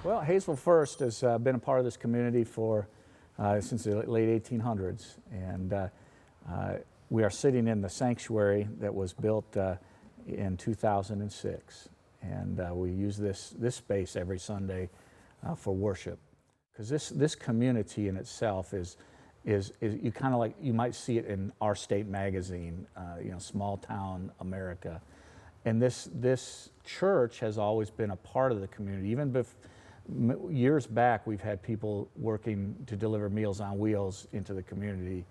Well, Hayesville First has been a part of this community for since the late 1800s, and we are sitting in the sanctuary that was built in 2006, and we use this space every Sunday for worship, because this community in itself is you kind of like, you might see it in Our State magazine, small town America, and this church has always been a part of the community. Even years back, we've had people working to deliver Meals on Wheels into the community.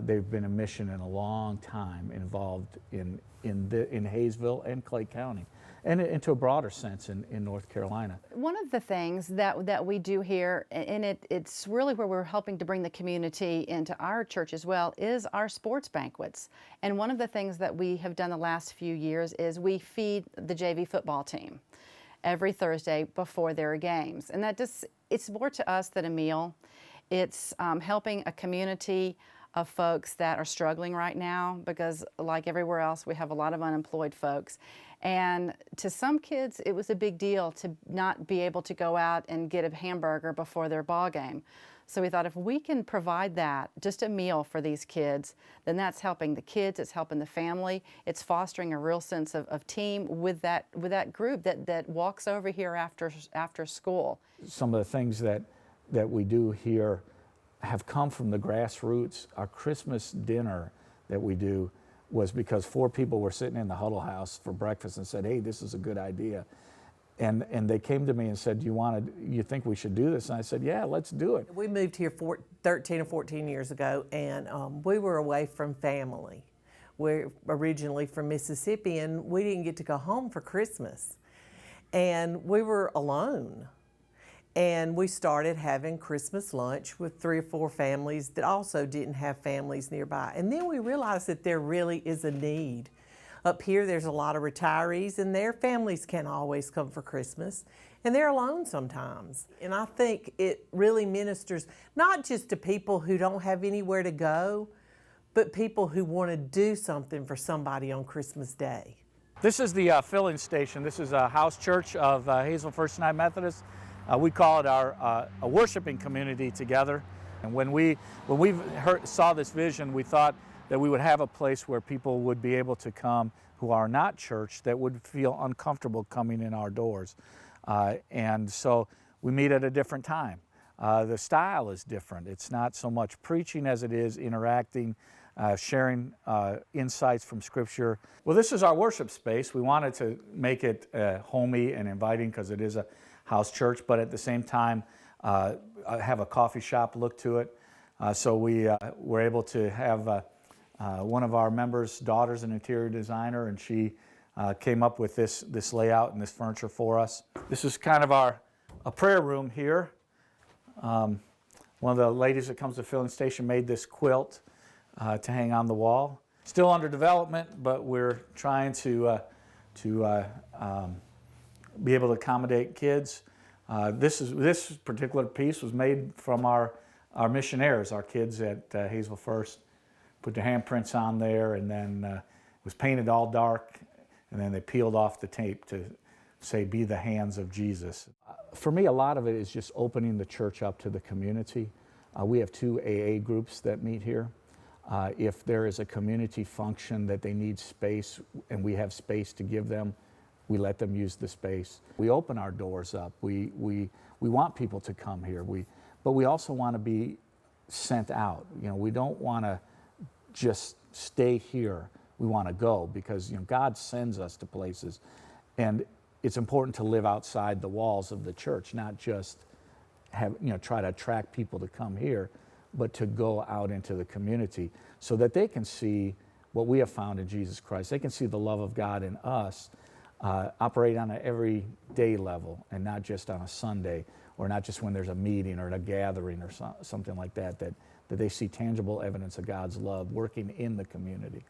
They've been a mission in a long time, involved in Hayesville and Clay County, and into a broader sense in North Carolina. One of the things that we do here, and it's really where we're helping to bring the community into our church as well, is our sports banquets. And one of the things that we have done the last few years is we feed the JV football team every Thursday before their games. And that it's more to us than a meal. It's helping a community of folks that are struggling right now, because like everywhere else, we have a lot of unemployed folks. And to some kids, it was a big deal to not be able to go out and get a hamburger before their ball game. So we thought, if we can provide that, just a meal for these kids, then that's helping the kids, it's helping the family, it's fostering a real sense of team with that group that walks over here after school. Some of the things that we do here have come from the grassroots. Our Christmas dinner that we do was because 4 people were sitting in the huddle house for breakfast and said, "Hey, this is a good idea." And they came to me and said, you think we should do this? And I said, yeah, let's do it. We moved here 13 or 14 years ago, and we were away from family. We're originally from Mississippi, and we didn't get to go home for Christmas. And we were alone. And we started having Christmas lunch with 3 or 4 families that also didn't have families nearby. And then we realized that there really is a need. Up here, there's a lot of retirees, and their families can't always come for Christmas, and they're alone sometimes. And I think it really ministers not just to people who don't have anywhere to go, but people who want to do something for somebody on Christmas Day. This is the filling station. This is a house church of Hayesville First United Methodist. We call it a worshiping community together. And when we saw this vision, we thought that we would have a place where people would be able to come who are not church, that would feel uncomfortable coming in our doors. And so we meet at a different time. The style is different. It's not so much preaching as it is interacting, sharing insights from Scripture. Well, this is our worship space. We wanted to make it homey and inviting because it is a house church, but at the same time have a coffee shop look to it. So we were able to have one of our members' daughter's an interior designer, and she came up with this layout and this furniture for us. This is kind of a prayer room here. One of the ladies that comes to the filling station made this quilt to hang on the wall. Still under development, but we're trying to be able to accommodate kids. This particular piece was made from our missionaries, our kids at Hayesville First. Put their handprints on there, and then it was painted all dark, and then they peeled off the tape to say, "Be the hands of Jesus." For me, a lot of it is just opening the church up to the community. We have 2 AA groups that meet here. If there is a community function that they need space, and we have space to give them, we let them use the space. We open our doors up. We want people to come here. But we also want to be sent out. We don't want to just stay here. We want to go, because God sends us to places, and it's important to live outside the walls of the church, not just try to attract people to come here, but to go out into the community so that they can see what we have found in Jesus Christ. They can see the love of God in us operate on an everyday level, and not just on a Sunday, or not just when there's a meeting or a gathering or something like that, that they see tangible evidence of God's love working in the community.